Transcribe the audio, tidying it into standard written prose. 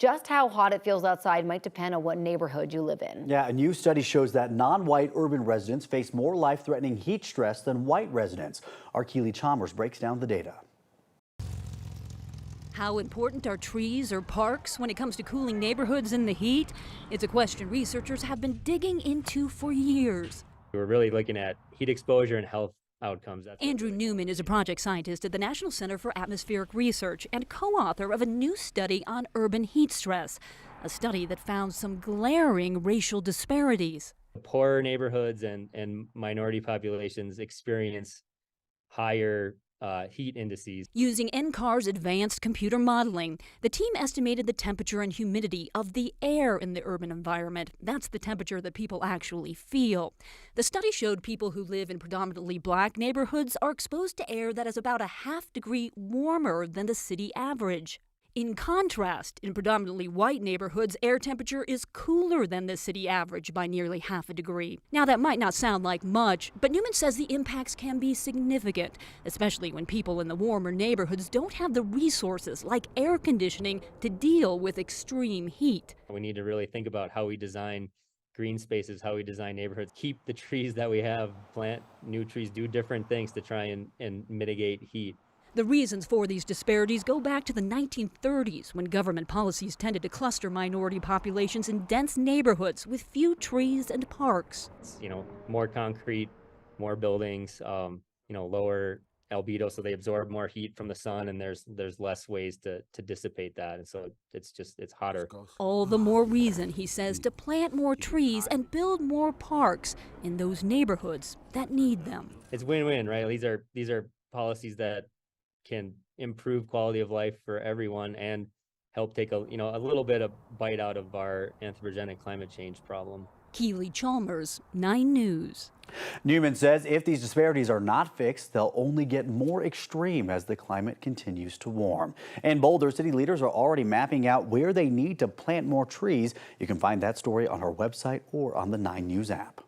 Just how hot it feels outside might depend on what neighborhood you live in. Yeah, a new study shows that non-white urban residents face more life-threatening heat stress than white residents. Our Keely Chalmers breaks down the data. How important are trees or parks when it comes to cooling neighborhoods in the heat? It's a question researchers have been digging into for years. We're really looking at heat exposure and health outcomes. Andrew Newman is a project scientist at the National Center for Atmospheric Research and co-author of a new study on urban heat stress, a study that found some glaring racial disparities. Poorer neighborhoods and minority populations experience higher heat indices. Using NCAR's advanced computer modeling, the team estimated the temperature and humidity of the air in the urban environment. That's the temperature that people actually feel. The study showed people who live in predominantly black neighborhoods are exposed to air that is about a ½ degree warmer than the city average. In contrast, in predominantly white neighborhoods, air temperature is cooler than the city average by nearly ½ degree. Now, that might not sound like much, but Newman says the impacts can be significant, especially when people in the warmer neighborhoods don't have the resources like air conditioning to deal with extreme heat. We need to really think about how we design green spaces, how we design neighborhoods, keep the trees that we have, plant new trees, do different things to try and mitigate heat. The reasons for these disparities go back to the 1930s, when government policies tended to cluster minority populations in dense neighborhoods with few trees and parks. More concrete, more buildings, lower albedo, so they absorb more heat from the sun, and there's less ways to dissipate that, and so it's hotter. All the more reason, he says, to plant more trees and build more parks in those neighborhoods that need them. It's win-win, right? These are policies that can improve quality of life for everyone and help take a little bit of bite out of our anthropogenic climate change problem. Keely Chalmers, 9 News. Newman says if these disparities are not fixed, they'll only get more extreme as the climate continues to warm. In Boulder, city leaders are already mapping out where they need to plant more trees. You can find that story on our website or on the 9 News app.